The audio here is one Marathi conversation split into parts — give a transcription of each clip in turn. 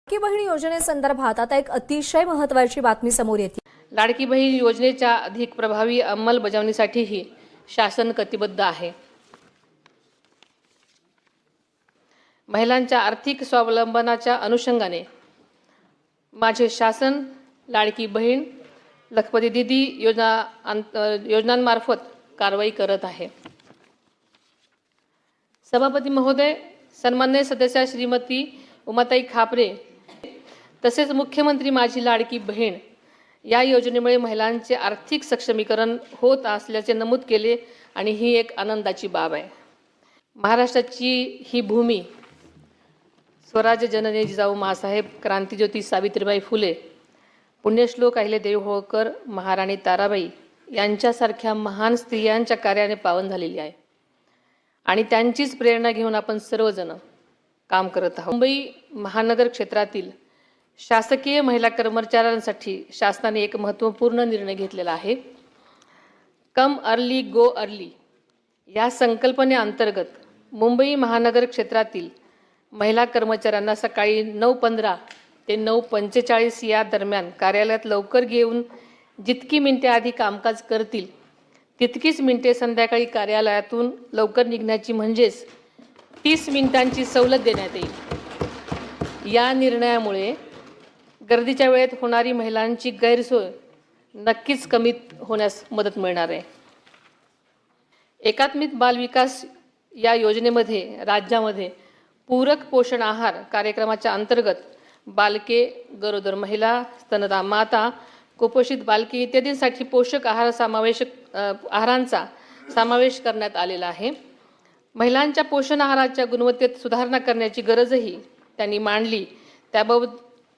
लाडकी बहीण योजनेसंदर्भात आता एक अतिशय महत्त्वाची बातमी समोर येते। लाडकी बहीण योजनेच्या अधिक प्रभावी अंमलबजावणीसाठीही शासन कटिबद्ध आहे। महिलांच्या आर्थिक स्वावलंबनाच्या अनुषंगाने माझे शासन लाडकी बहीण लखपती दीदी योजनांमार्फत कारवाई करत आहे। सभापती महोदय, सन्माननीय सदस्य श्रीमती उमाताई खापरे तसेच मुख्यमंत्री माझी लाडकी बहीण या योजनेमुळे महिलांचे आर्थिक सक्षमीकरण होत असल्याचे नमूद केले आणि ही एक आनंदाची बाब आहे। महाराष्ट्राची ही भूमी स्वराज्य जननी जिजाऊ माँसाहेब, क्रांतिज्योती सावित्रीबाई फुले, पुण्यश्लोक अहिल्यादेवी होळकर, महाराणी ताराबाई यांच्यासारख्या महान स्त्रियांच्या कार्याने पावन झालेली आहे आणि त्यांचीच प्रेरणा घेऊन आपण सर्वजण काम करत आहोत। मुंबई महानगर क्षेत्रातील शासकीय महिला कर्मचाऱ्यांसाठी शासनाने एक महत्त्वपूर्ण निर्णय घेतलेला आहे। कम अर्ली गो अर्ली या संकल्पनेअंतर्गत मुंबई महानगर क्षेत्रातील महिला कर्मचाऱ्यांना सकाळी 9:15 ते 9:45 या दरम्यान कार्यालयात लवकर घेऊन जितकी मिनिटे आधी कामकाज करतील तितकीच मिनिटे संध्याकाळी कार्यालयातून लवकर निघण्याची म्हणजेच 30 मिनिटांची सवलत देण्यात येईल। या निर्णयामुळे गर्दीच्या वेळेत होणारी महिलांची गैरसोय नक्कीच कमी होण्यास मदत मिळणार आहे। एकात्मिक बाल विकास या योजनेमध्ये राज्यामध्ये पूरक पोषण आहार कार्यक्रमाच्या अंतर्गत बालके, गरोदर महिला, स्तनदा माता, कुपोषित बालके इत्यादींसाठी पोषक आहारांचा समावेश करण्यात आलेला आहे। महिलांच्या पोषण आहाराच्या गुणवत्तेत सुधारणा करण्याची गरजही त्यांनी मांडली।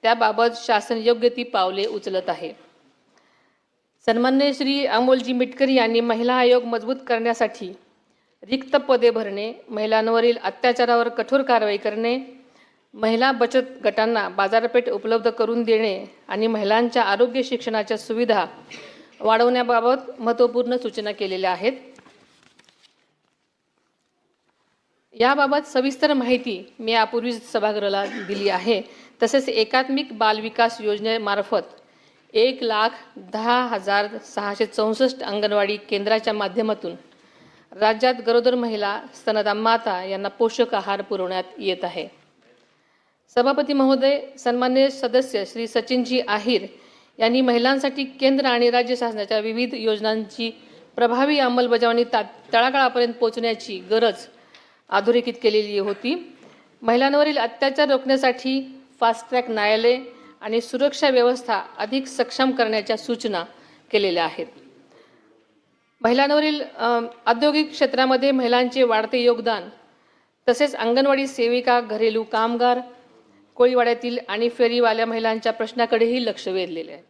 त्याबाबत शासन योग्य ती पावले उचलत आहे। सन्माननीय श्री अमोलजी मिटकरी यांनी महिला आयोग मजबूत करण्यासाठी रिक्त पदे भरणे, महिलांवरील अत्याचारावर कठोर कारवाई करणे, महिला बचत गटांना बाजारपेठ उपलब्ध करून देणे आणि महिलांच्या आरोग्य शिक्षणाच्या सुविधा वाढवण्याबाबत महत्त्वपूर्ण सूचना केलेल्या आहेत। याबाबत सविस्तर माहिती मी यापूर्वीच सभागृहाला दिली आहे। तसेच एकात्मिक बाल विकास योजनेमार्फत 1,10,664 अंगणवाडी केंद्राच्या माध्यमातून राज्यात गरोदर महिला, स्तनदा माता यांना पोषक आहार पुरवण्यात येत आहे। सभापती महोदय, सन्माननीय सदस्य श्री सचिनजी आहिर यांनी महिलांसाठी केंद्र आणि राज्य शासनाच्या विविध योजनांची प्रभावी अंमलबजावणी तळागाळापर्यंत पोहोचण्याची गरज अधोरेखित केलेली होती। महिलांवरील अत्याचार रोखण्यासाठी फास्ट ट्रॅक न्यायालय आणि सुरक्षा व्यवस्था अधिक सक्षम करण्याच्या सूचना केलेल्या आहेत। महिलांवरील औद्योगिक क्षेत्रामध्ये महिलांचे वाढते योगदान तसेच अंगणवाडी सेविका, घरेलू कामगार, कोळीवाड्यातील आणि फेरीवाल्या महिलांच्या प्रश्नाकडेही लक्ष वेधलेले आहे।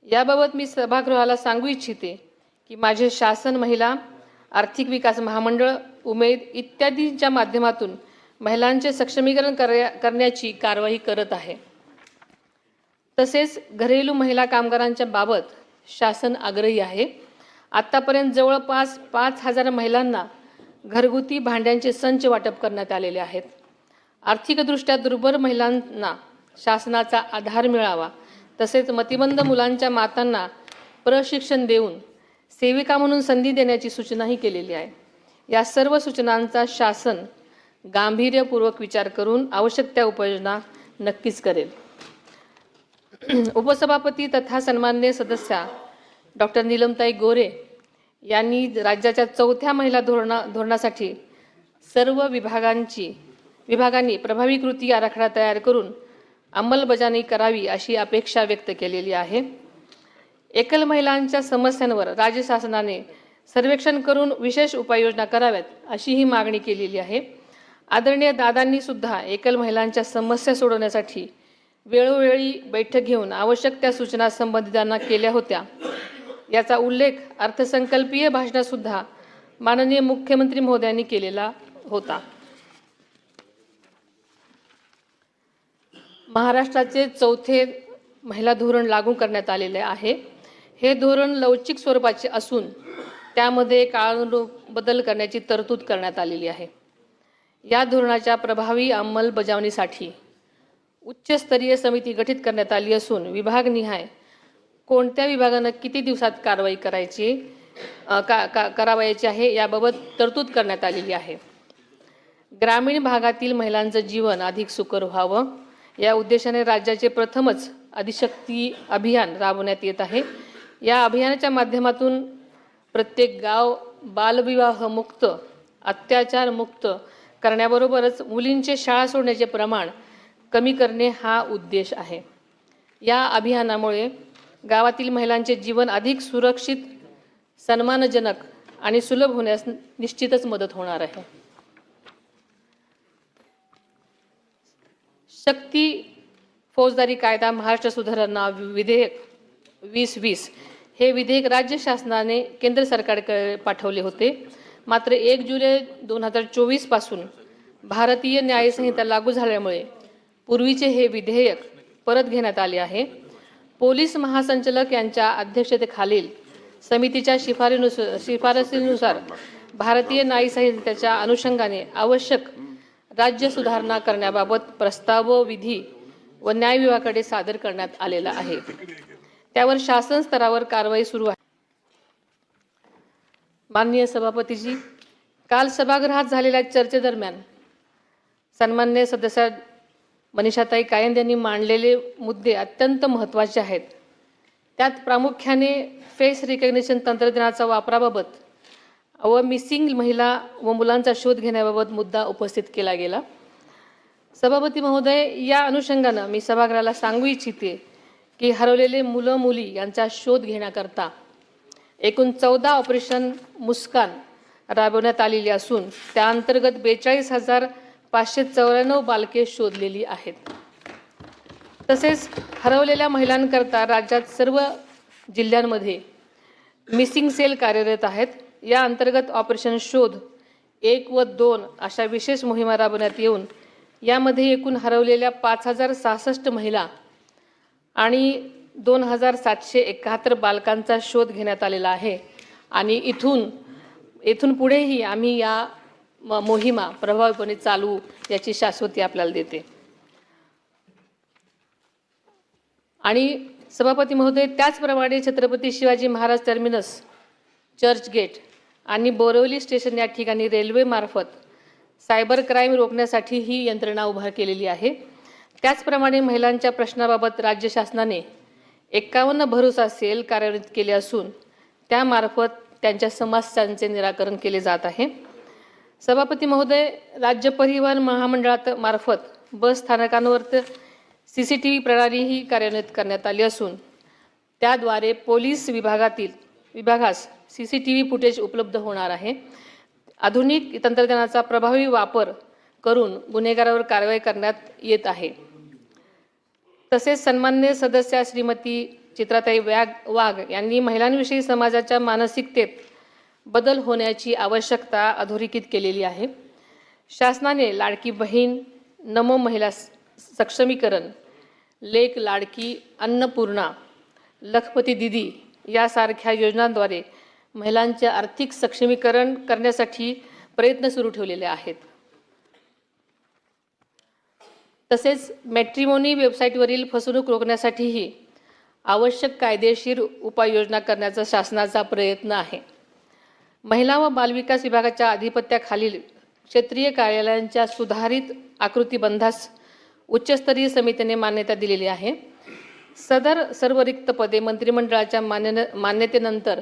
याबाबत मी सभागृहाला सांगू इच्छिते की माझे शासन महिला, आर्थिक विकास महामंडळ, उमेद इत्यादींच्या माध्यमातून महिलांचे सक्षमीकरण करण्याची कारवाई करत आहे। तसेच घरेलू महिला कामगारांच्या बाबत शासन आग्रही आहे। आत्तापर्यंत जवळपास 5,000 महिलांना घरगुती भांड्यांचे संच वाटप करण्यात आलेले आहेत। आर्थिकदृष्ट्या दुर्बल महिलांना शासनाचा आधार मिळावा तसेच मतिमंद मुलांच्या मातांना प्रशिक्षण देऊन सेविका म्हणून संधी देण्याची सूचनाही केलेली आहे। या सर्व सूचनांचा शासन गांभीर्यपूर्वक विचार करून आवश्यक त्या उपाययोजना नक्कीच करेल। उपसभापती तथा सन्माननीय सदस्या डॉक्टर नीलमताई गोरे यांनी राज्याच्या 4थ्या महिला धोरणासाठी सर्व विभागांनी प्रभावी कृती आराखडा तयार करून अंमलबजावणी करावी अशी अपेक्षा व्यक्त केलेली आहे। एकल महिलांच्या समस्यांवर राज्य शासनाने सर्वेक्षण करून विशेष उपाययोजना कराव्यात अशी ही मागणी केलेली आहे। आदरणीय दादांनी सुद्धा एकल महिलांच्या समस्या सोडवण्यासाठी वेळोवेळी बैठक घेऊन आवश्यक त्या सूचना संबंधितांना केल्या होत्या। याचा उल्लेख अर्थसंकल्पीय भाषणात सुद्धा माननीय मुख्यमंत्री महोदयांनी केलेला होता। महाराष्ट्राचे 4थे महिला धोरण लागू करण्यात आलेले आहे। हे धोरण लवचिक स्वरूपाचे असून त्यामध्ये काळानुरूप बदल करण्याची तरतूद करण्यात आलेली आहे। या धोरणाच्या प्रभावी अंमलबजावणीसाठी उच्चस्तरीय समिती गठीत करण्यात आली असून विभागनिहाय कोणत्या विभागानं किती दिवसात कारवाई करायची करावयाची आहे याबाबत तरतूद करण्यात आलेली आहे. ग्रामीण भागातील महिलांचं जीवन अधिक सुकर व्हावं या उद्देशाने राज्याचे प्रथमच आदिशक्ती अभियान राबवण्यात येत आहे. या अभियानाच्या माध्यमातून प्रत्येक गाव बालविवाह मुक्त, अत्याचार मुक्त करण्याबरोबरच मुलींचे शाळा सोडण्याचे प्रमाण कमी करणे हा उद्देश आहे. या अभियानामुळे गावातील महिलांचे जीवन अधिक सुरक्षित, सन्मानजनक आणि सुलभ होण्यास निश्चितच मदत होणार आहे. शक्ती फौजदारी कायदा महाराष्ट्र सुधारणा विधेयक 2020 हे विधेयक राज्य शासनाने केंद्र सरकारकडे पाठवले होते. मात्र 1 जुलै 2024 पासून भारतीय न्यायसंहिता लागू झाल्यामुळे पूर्वीचे हे विधेयक परत घेण्यात आले आहे. पोलीस महासंचालक यांच्या अध्यक्षतेखालील समितीच्या शिफारसीनुसार भारतीय न्यायसंहितेच्या अनुषंगाने आवश्यक राज्य सुधारणा करण्याबाबत प्रस्ताव विधी व न्याय विभागाकडे सादर करण्यात आलेला आहे. त्यावर शासन स्तरावर कारवाई सुरू आहे. माननीय सभापतीजी, काल सभागृहात झालेल्या चर्चेदरम्यान सन्माननीय सदस्य मनीषाताई कायंद यांनी मांडलेले मुद्दे अत्यंत महत्त्वाचे आहेत. त्यात प्रामुख्याने फेस रिकग्निशन तंत्रज्ञानाचा वापराबाबत व मिसिंग महिला व मुलांचा शोध घेण्याबाबत मुद्दा उपस्थित केला गेला. सभापती महोदय, या अनुषंगानं मी सभागृहाला सांगू इच्छिते की हरवलेले मुलं मुली यांचा शोध घेण्याकरता एकूण 14 ऑपरेशन मुस्कान राबवण्यात आलेली असून त्या अंतर्गत 42,594 बालके शोधलेली आहेत. तसेच हरवलेल्या महिलांकरता राज्यात सर्व जिल्ह्यांमध्ये मिसिंग सेल कार्यरत आहेत. या अंतर्गत ऑपरेशन शोध 1 व 2 अशा विशेष मोहिमा राबवण्यात येऊन यामध्ये एकूण हरवलेल्या 5,066 महिला आणि 2,771 बालकांचा शोध घेण्यात आलेला आहे. आणि इथून पुढेही आम्ही या मोहिमा प्रभावीपणे चालू याची शाश्वती आपल्याला देते. आणि सभापती महोदय, त्याचप्रमाणे छत्रपती शिवाजी महाराज टर्मिनस, चर्चगेट आणि बोरिवली स्टेशन या ठिकाणी रेल्वेमार्फत सायबर क्राईम रोखण्यासाठी ही यंत्रणा उभा केलेली आहे. त्याचप्रमाणे महिलांच्या प्रश्नाबाबत राज्य शासनाने 51 भरोसा सेल कार्यान्वित केले असून त्यामार्फत त्यांच्या समस्यांचे निराकरण केले जात आहे. सभापती महोदय, राज्य परिवहन महामंडळात मार्फत बस स्थानकांवर CCTV प्रणालीही कार्यान्वित करण्यात आली असून त्याद्वारे पोलीस विभागास CCTV फुटेज उपलब्ध होणार आहे. आधुनिक तंत्रज्ञानाचा प्रभावी वापर करून गुन्हेगारावर कारवाई करण्यात येत आहे. तसेच सन्माननीय सदस्य श्रीमती चित्राताई वाघ यांनी महिलांविषयी समाजाच्या मानसिकतेत बदल होण्याची आवश्यकता अधोरेखित केलेली आहे. शासनाने लाडकी बहीण, नमो महिला सक्षमीकरण, लेक लाडकी, अन्नपूर्णा, लखपती दीदी यासारख्या योजनांद्वारे महिलांचे आर्थिक सक्षमीकरण करण्यासाठी प्रयत्न सुरू ठेवलेले आहेत. तसेच मॅट्रिमोनी वेबसाईटवरील फसवणूक रोखण्यासाठीही आवश्यक कायदेशीर उपाययोजना करण्याचा शासनाचा प्रयत्न आहे. महिला व बालविकास विभागाच्या आधिपत्याखालील क्षेत्रीय कार्यालयांच्या सुधारित आकृतीबंधास उच्चस्तरीय समितीने मान्यता दिलेली आहे. सदर सर्व रिक्त पदे मंत्रिमंडळाच्या मान्यतेनंतर